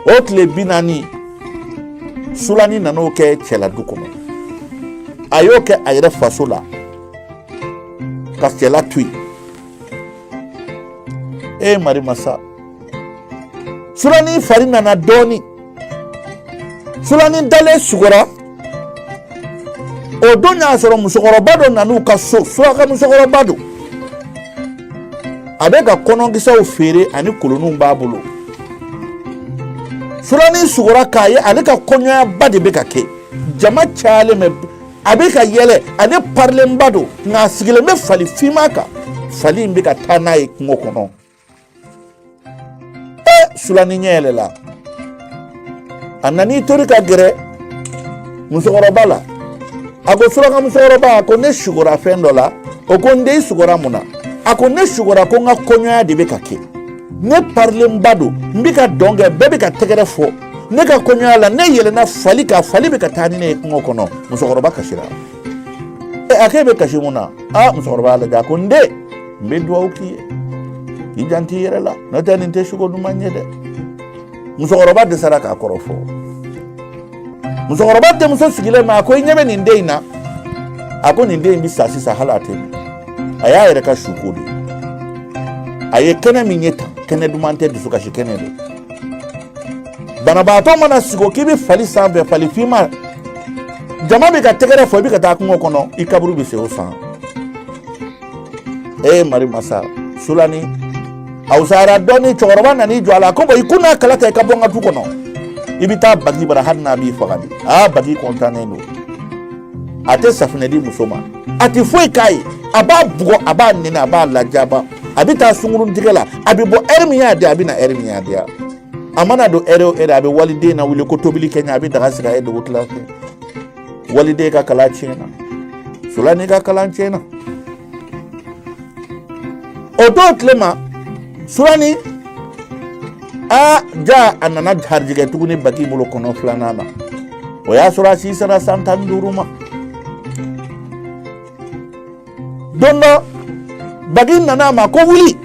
o tile 40 Sulani nan'o kɛ cɛla du kɔnɔ a y'o kɛ a yɛrɛ faso la ka cɛla to yen Marimasa Sulani fari nana dɔɔni Sulani dalen sugora o don y'a sɔrɔ musokɔrɔba dɔ nan'u ka so suraka musokɔrɔba don a bɛ ka kɔnɔkisɛw feere ani koloniw b'a bolo Sulani sugora k'a ye ale ka kɔɲɔyaba de bɛ ka kɛ jama cayalen bɛ a bɛ ka yɛlɛ ale parilenba don nka a sigilen bɛ fali finman kan fali in bɛ ka taa n'a ye kungo kɔnɔ Sulani ɲɛ yɛlɛla a nan'i tori ka gɛrɛ musokɔrɔba la a ko suraka musokɔrɔba a ko ne sugora fɛn dɔ la o ko n den sugora mun na a ko ne sugora ko n ka kɔɲɔya de bɛ ka kɛ ne parilenba don n bɛ ka dɔn kɛ bɛɛ bɛ ka tɛgɛrɛ fɔ ne ka kɔɲɔya la ne yɛlɛnna fali kan fali bɛ ka taa ni ne ye kungo kɔnɔ musokɔrɔba kasira a k'e bɛ kasi mun na musokɔrɔba lajɛ a ko n den n bɛ dugawu k'i ye k'i janto i yɛrɛ la n'o tɛ nin tɛ sugo duman ye dɛ musokɔrɔba dɛsɛra k'a kɔrɔ fɔ musokɔrɔba denmuso sigilen ma a ko i ɲɛ bɛ nin den in na a ko nin den in bɛ sa sisan hali a tɛ min a y'a yɛrɛ ka suko de a ye kɛnɛ min ye tan kɛnɛ duman tɛ dusukasi kɛnɛ de banabaatɔ mana sigi k'i bɛ fali sanfɛ fali finman jama bɛ ka tɛgɛrɛ fɔ i bɛ ka taa kungo kɔnɔ i kaburu bɛ se o san Marimasa Sulani a wusayara dɔɔni cɛkɔrɔba nan'i jɔ a la ko i kun n'a kala ta i ka bɔ n ka du kɔnɔ i bɛ taa bagi bara hali n'a b'i faga de bagi kɔntannen don a tɛ safunɛ di muso ma a tɛ foyi k'a ye a b'a bugɔ a b'a nɛnɛ a b'a lajaba a bɛ taa sunkurun tigɛ la a bɛ bɔ ɛri min y'a di a bɛ na ɛri min y'a di a mana don ɛri o ɛri a bɛ waliden na wuli ko tobili kɛ ɲɛ a bɛ daga sigi a ye dogo tila kɛ waliden ka kalan tiɲɛna Sulani ka kalan tiɲɛna o don tile ma Sulani ja a nana harijigɛ tuguni bagi bolo kɔnɔ filanan na o y'a sɔrɔ a si sera san 15 ma don dɔ bagi nana ma ko wuli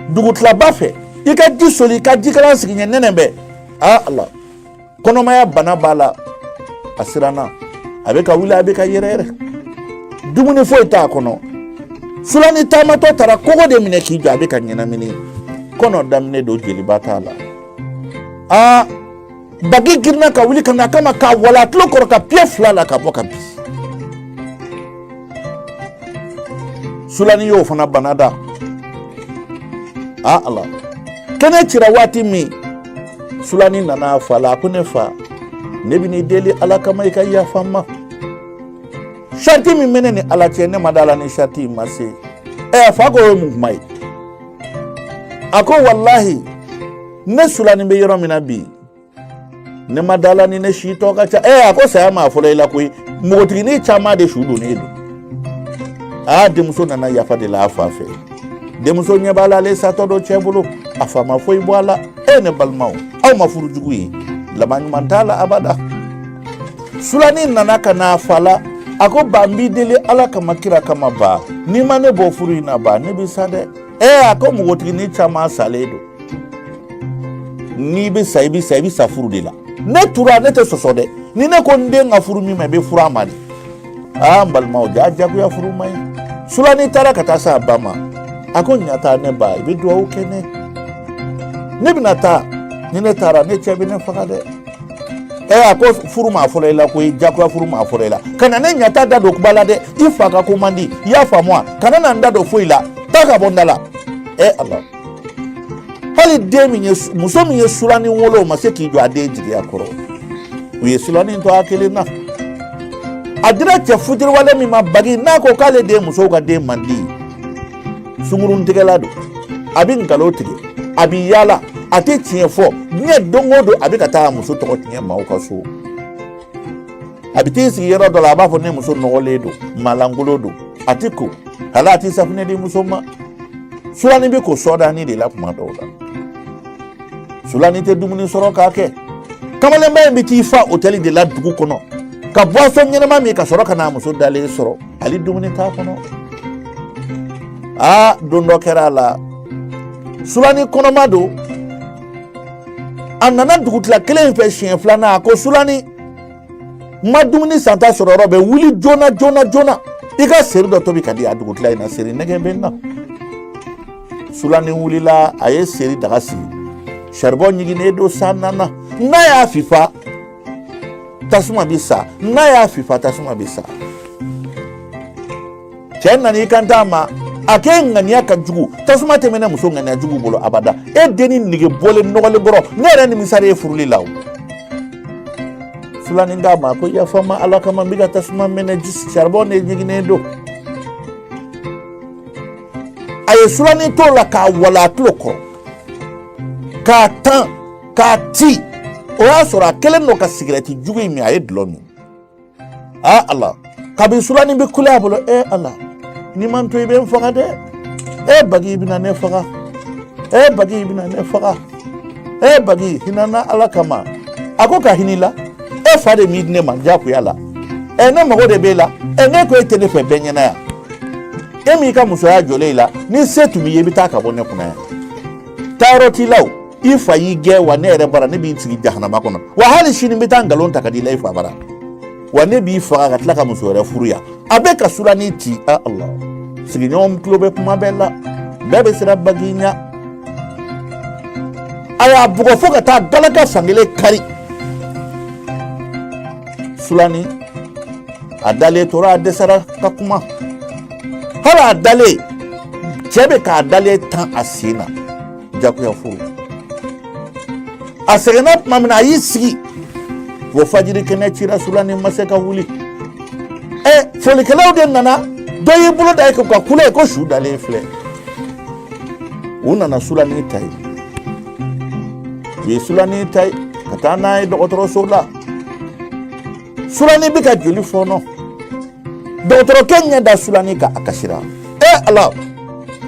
dugutilaba fɛ i ka ji soli i ka jikalan sigi ɲɛ nɛnɛ bɛɛ Ala kɔnɔmaya bana b'a la a siranna a bɛ ka wuli a bɛ ka yɛrɛ dumuni foyi t'a kɔnɔ Sulani taamatɔ taara kogo de minɛ k'i jɔ a bɛ ka ɲɛnamini kɔnɔ daminɛ don jeliba t'a la bagi girinna ka wuli ka na kama k'a wala a tulo kɔrɔ ka pied 2 la ka bɔ ka bin Sulani y'o fana bana da Ala kɛnɛ cira waati min Sulani nana fa la a ko ne fa ne bɛ n'i deli Ala kama i ka yafa n ma sariti min bɛ ne ni Ala cɛ ne ma d'a la ni sariti in ma se fa ko o ye mun kuma ye a ko walahi ne Sulani bɛ yɔrɔ min na bi ne ma d'a la ni ne si tɔ ka ca a ko saya m'a fɔlɔ i la koyi npogotiginin caman de su donnen don denmuso nana yafa de la a fa fɛ denmuso ɲɛ b'a la ale satɔ dɔ cɛ bolo a fa ma foyi bɔ a la ne balimaw aw ma furu jugu ye laban ɲuman t'a la abada Sulani nana ka na fa la a ko ba n b'i deli Ala kama kira kama ba n'i ma ne bɔ furu in na ba ne bɛ sa dɛ a ko npogotiginin caman salen don n'i bɛ sa i bɛ sa furu de la ne tura ne tɛ sɔsɔ dɛ ni ne ko n den ka furu min ma i bɛ furu a ma de n balimaw jagoya furu ma ɲi Sulani taara ka taa s'a ba ma a ko ɲata ne ba i bɛ dugawu kɛ ne bɛna taa ni ne taara ne cɛ bɛ ne faga dɛ a ko furu ma fɔlɔ i la ko jagoya furu ma fɔlɔ i la kana ne ɲata da don kuma la dɛ i fa ka ko man di i y'a faamu wa kana na n da don foyi la taa ka bɔ n da la Ala hali den min ye muso min ye Sulani wolo o ma se k'i jɔ a den jigiya kɔrɔ u ye Sulani to a kelen na a dira cɛ futiriwale min ma bagi n'a ko k'ale den musow ka den man di sunkurun tigɛla don a bɛ nkalon tigɛ a bɛ yaala a tɛ tiɲɛ fɔ diɲɛ don o don a bɛ ka taa a muso tɔgɔ tiɲɛ maaw ka so a bɛ t'i sigi yɔrɔ dɔ la a b'a fɔ ne muso nɔgɔlen don malangolo don a tɛ ko hali a tɛ safunɛ di muso ma Sulani bɛ ko sɔɔdani de la kuma dɔw la Sulani tɛ dumuni sɔrɔ k'a kɛ kamalenba in bɛ t'i fa hôtel de la dugu kɔnɔ ka boisson ɲɛnama min ka sɔrɔ ka n'a muso dalen sɔrɔ hali dumuni t'a kɔnɔ don dɔ kɛra a la Sulani kɔnɔma don a nana dugutila kelen fɛ siɲɛ filanan a ko Sulani ma dumuni santa sɔrɔ yɔrɔ bɛ wuli joona i ka seri dɔ tobi ka di a dugutila in na seri nɛgɛ bɛ n na. Sulani wulila a ye seri daga sigi charbon ɲiginnen don san nana n'a y'a fifa tasuma bɛ sa tasuma bɛ sa. Cɛ nana i kan t'a ma a k'e ŋaniya ka jugu tasuma tɛmɛna muso ŋaniya jugu bolo abada e denni nege bɔlen nɔgɔlen kɔrɔ ne yɛrɛ nimisara e furuli la o. Sulani k'a ma ko yafa n ma Ala kama n bɛ ka tasuma mɛnɛ charbon de ɲiginnen don. A ye Sulani t'o la k'a wala a tulo kɔrɔ k'a tan k'a ti o y'a sɔrɔ a kɛlen don ka sigirɛti jugu in min a ye dulɔ min. Ala kabini Sulani bɛ kule a bolo Ala ni man to i bɛ n faga dɛ Bagi i bɛna ne faga Bagi i bɛna ne faga Bagi hinana Ala kama a ko ka hinɛ la fa de m'i di ne ma diyagoya la ne mago de b'e la ne ko e tɛ ne fɛ bɛɛ ɲɛna yan e m'i ka musoya jɔlen i la ni se tun b'i ye i bɛ taa ka bɔ ne kunna yan taayɔrɔ t'i la o i fa y'i gɛn wa ne yɛrɛ bara ne b'i sigi jahanama kɔnɔ wa hali sini n bɛ taa nkalon ta ka di i la i fa bara wa ne b'i faga ka tila ka muso wɛrɛ furu yan a bɛ ka Sulani ci Allah sigiɲɔgɔn tulo bɛ kuma bɛɛ la bɛɛ bɛ siran Bagi ɲɛ a y'a bugɔ fo ka taa galaka fankelen kari. Sulani a dalen tora a dɛsɛra ka kuma hali a dalen cɛ bɛ k'a dalen tan a sen na jagoya furu a sɛgɛnna tuma min na a y'i sigi fo fajiri kɛnɛ cira Sulani ma se ka wuli folikɛlaw de nana dɔ y'i bolo da ka kule ko su dalen filɛ u nana Sulani ta ye u ye Sulani ta ye ka taa n'a ye dɔgɔtɔrɔso la. Sulani bɛ ka joli fɔɔnɔ dɔgɔtɔrɔkɛ ɲɛ da Sulani kan a kasira Ala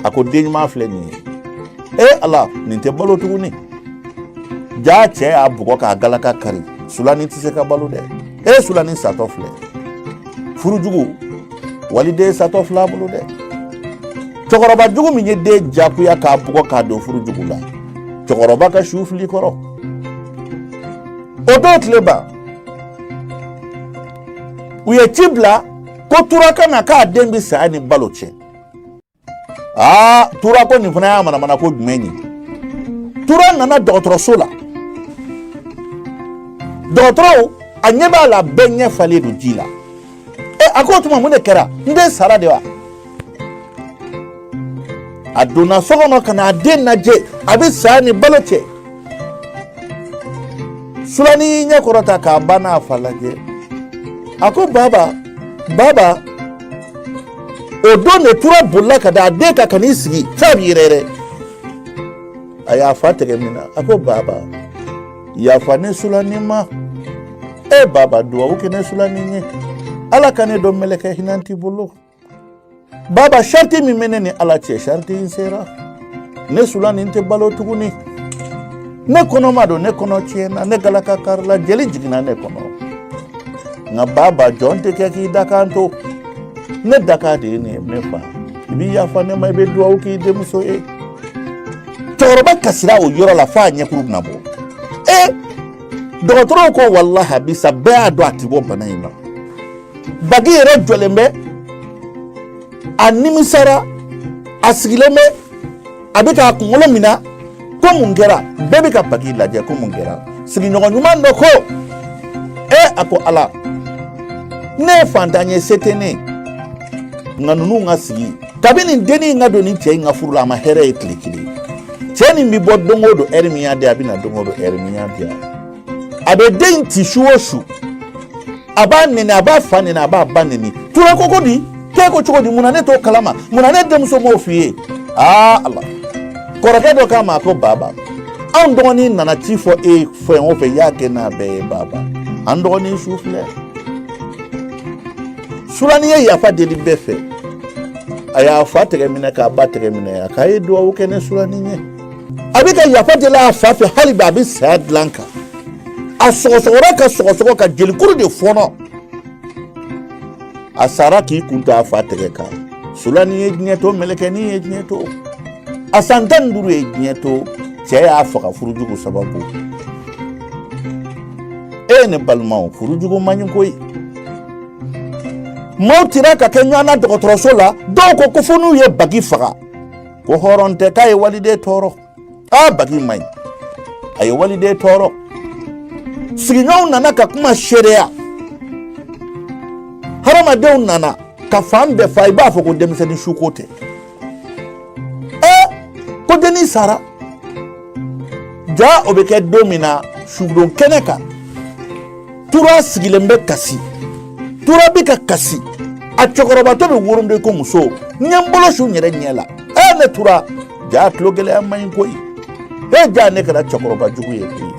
a ko den ɲuman filɛ nin ye Ala nin tɛ balo tuguni jaa cɛ y'a bugɔ k'a galaka kari Sulani tɛ se ka balo dɛ Sulani satɔ filɛ furujugu waliden satɔ filɛ a bolo dɛ cɛkɔrɔba jugu min ye den jagoya k'a bugɔ k'a don furujugu la cɛkɔrɔba ka su fili kɔrɔ o don tile ban u ye ci bila ko Tura ka na k'a den bɛ saya ni balo cɛ Tura ko nin fana y'a manamana ko jumɛn ye Tura nana dɔgɔtɔrɔso la dɔgɔtɔrɔw a ɲɛ b'a la bɛɛ ɲɛ falen don ji la a ko o tuma mun de kɛra n den sara de wa a donna so kɔnɔ ka n'a den lajɛ a bɛ saya ni balo cɛ Sulani y'i ɲɛ kɔrɔta k'a ba n'a fa lajɛ a ko baba o don de Tura bolila ka da den kan ka n'i sigi f'a b'i yɛrɛ a y'a fa tɛgɛ minɛ a ko baba yafa ne Sulani ma baba duwawu kɛ ne Sulani ye Ala ka ne dɔn mɛlɛkɛ hinɛ t'i bolo baba sariti min bɛ ne ni Ala cɛ sariti in sera ne Sulani tɛ balo tuguni ne kɔnɔma don ne kɔnɔ tiɲɛna ne galaka karila jeli jiginna ne kɔnɔ nka baba jɔn tɛ kɛ k'i dakan to ne dakan de ye nin ye ne fa i b'i yafa ne ma i bɛ duwawu k'i denmuso ye cɛkɔrɔba kasira o yɔrɔ la f'a ɲɛkuru bɛna bɔ dɔgɔtɔrɔw ko walahi bisa bɛɛ y'a dɔn a tɛ bɔ bana in na Bagi yɛrɛ jɔlen bɛ a nimisara a sigilen bɛ a bɛ k'a kunkolo minɛ ko mun kɛra bɛɛ bɛ ka Bagi lajɛ ko mun kɛra sigiɲɔgɔn ɲuman dɔ ko a ko Ala ne ye fantan ye se tɛ ne nka ninnu ka sigi kabini dennin in ka don ni cɛ in ka furu la a ma hɛrɛ ye tile kelen cɛ nin bɛ bɔ don o don heure min y'a di a bɛ na don o don heure min y'a di a bɛ den ci su o su a b'a nɛni a b'a fa nɛni a b'a ba nɛni Tura ko ko di k'e ko cogo di mun na ne t'o kalama mun na ne denmuso m'o f'i ye Ala kɔrɔkɛ dɔ k'a ma a ko baba anw dɔgɔnin nana ci fɔ e fɛn o fɛn i y'a kɛ n'a bɛɛ ye baba an dɔgɔnin su filɛ Sulani ye yafa deli bɛɛ fɛ a y'a fa tɛgɛ minɛ k'a ba tɛgɛ minɛ a k'a ye duwawu kɛ ne Sulani ye a bɛ ka yafa deli a fa fɛ hali bi a bɛ saya dilan kan a sɔgɔsɔgɔra ka sɔgɔsɔgɔ ka jelikuru de fɔnɔ a sara k'i kun to a fa tɛgɛ kan Sulani ye diɲɛ to mɛlɛkɛnin ye diɲɛ to a san 15 ye diɲɛ to cɛ y'a faga furujugu sababu ne balmaw furu jugu man ɲi koyi maaw tira ka kɛ ɲɔgɔn na dɔgɔtɔrɔso la dɔw ko fo n'u ye bagi faga ko hɔrɔn tɛ k'a ye waliden tɔɔrɔ bagi man ɲi a ye waliden tɔɔrɔ sigiɲɔgɔnw nana ka kuma seereya hadamadenw nana ka fan bɛɛ fa i b'a fɔ ko denmisɛnnin suko tɛ ko dennin sara ja o bɛ kɛ don min na sudon kɛnɛ kan tura sigilen bɛ kasi tura bɛ ka kasi a cɛkɔrɔbatɔ bɛ woronden ko muso n ye n bolo su n yɛrɛ ɲɛ la ne tura ja tulo gɛlɛya man ɲi koyi ja ne kɛra cɛkɔrɔba jugu ye koyi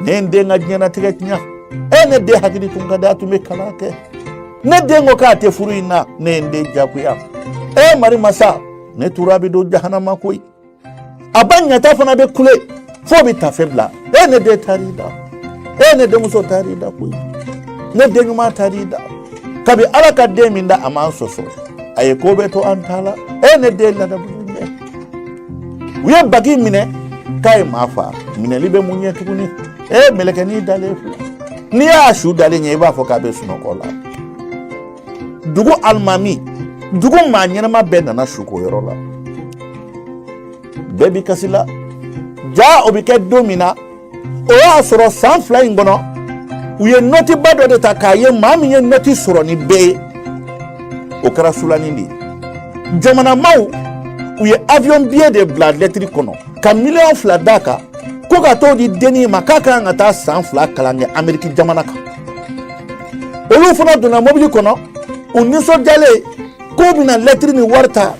ne ye n den ka diɲɛnatigɛ tiɲɛ ne den hakili tun ka di a tun bɛ kalan kɛ ne den ko k'a tɛ furu in na ne ye n den jagoya mari masa ne tura bɛ don jahanama koyi a ba ɲata fana bɛ kule fo bɛ tafe bila ne den taar'i da ne denmuso taar'i da koyi ne den ɲuman taar'i da kabi ala ka den min da a m'an sɔsɔ a ye ko bɛɛ to an ta la ne den ladabulen bɛ u ye bagi minɛ k'a ye maa fa minɛli bɛ mun ɲɛ tuguni mɛlɛkɛnin dalen filɛ n'i y'a su dalen ɲɛ i b'a fɔ k'a bɛ sunɔgɔ la dugu alimami dugu maa ɲɛnama bɛɛ nana suko yɔrɔ la bɛɛ bi kasi la ja o bɛ kɛ don min na o y'a sɔrɔ san 2 in kɔnɔ u ye nɔtiba dɔ de ta k'a ye maa min ye nɔti sɔrɔ ni bɛɛ ye o kɛra Sulani de ye jamanamaw u ye avion billet de bila lɛtiri kɔnɔ ka miliyɔn 2 d'a kan ko ka t'o di dennin ma k'a kan ka taa san 2 kalan kɛ Amérique jamana kan olu fana donna mobili kɔnɔ u nisɔndiyalen k'u bɛna lɛtiri ni wari ta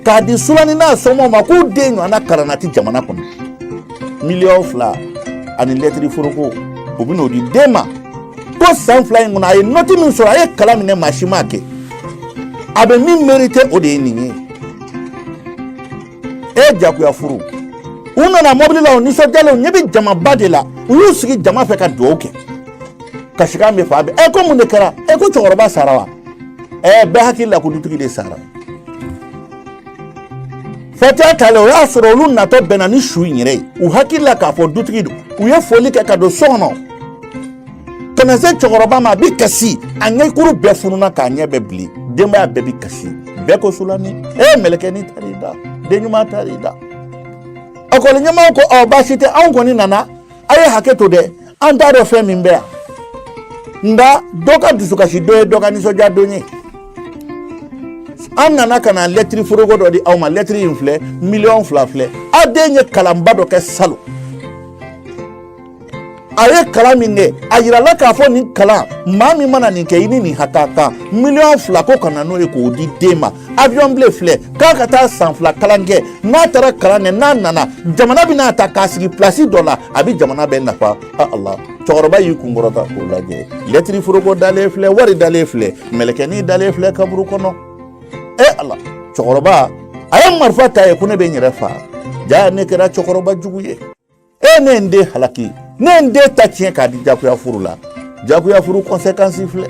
k'a di Sulani n'a somɔgɔw ma k'u den ɲɔgɔnna kalanna ti jamana kɔnɔ miliyɔn 2 ani lɛtiri foroko u bɛn'o di den ma ko san 2 in kɔnɔ a ye nɔti min sɔrɔ a ye kalan minɛ maa si m'a kɛ a bɛ min mérité o de ye nin ye jagoya furu u nana mobili la u nisɔndiyalen u ɲɛ bɛ jamaba de la u y'u sigi jama fɛ ka dugawu kɛ kasikan bɛ fa bɛɛ ko mun de kɛra ko cɛkɔrɔba sara wa bɛɛ hakili la ko dutigi de sara fɛtɛ talen o y'a sɔrɔ olu natɔ bɛnna ni su in yɛrɛ ye u hakili la k'a fɔ dutigi don u ye foli kɛ ka don so kɔnɔ ka na se cɛkɔrɔba ma a bɛ kasi a ɲɛkuru bɛɛ fununa k'a ɲɛ bɛɛ bili denbaya bɛɛ bɛ kasi bɛɛ ko Sulani mɛlɛkɛnin taar'i da den ɲuman taar'i da ɔkɔli ɲɛmaaw ko baasi tɛ anw kɔni nana a ye hakɛ to dɛ an t'a dɔn fɛn min bɛ yan nka dɔ ka dusukasi dɔ ye dɔ ka nisɔndiya don ye an nana ka na lɛtiri foroko dɔ di aw ma lɛtiri in filɛ miliyɔn 2 filɛ aw den ye kalanba dɔ kɛ salon a ye kalan min kɛ a yirala k'a fɔ nin kalan maa min mana nin kɛ i ni nin hakɛ kan miliyɔn 2 ko ka na n'o ye k'o di den ma avion bilen filɛ k'a ka taa san 2 kalan kɛ n'a taara kalan kɛ n'a nana jamana bɛna ta k'a sigi place dɔ la a bɛ jamana bɛɛ nafa Allah cɛkɔrɔba y'i kunkɔrɔta k'o lajɛ lɛtiri foroko dalen filɛ wari dalen filɛ mɛlɛkɛnin dalen filɛ kaburu kɔnɔ Allah cɛkɔrɔba a ye marifa ta ye ko ne bɛ n yɛrɛ faa ja ne kɛra cɛkɔrɔba jugu ye ne ye n den halaki ne ye n den ta tiɲɛ k'a di jagoya furu la jagoya furu conséquence filɛ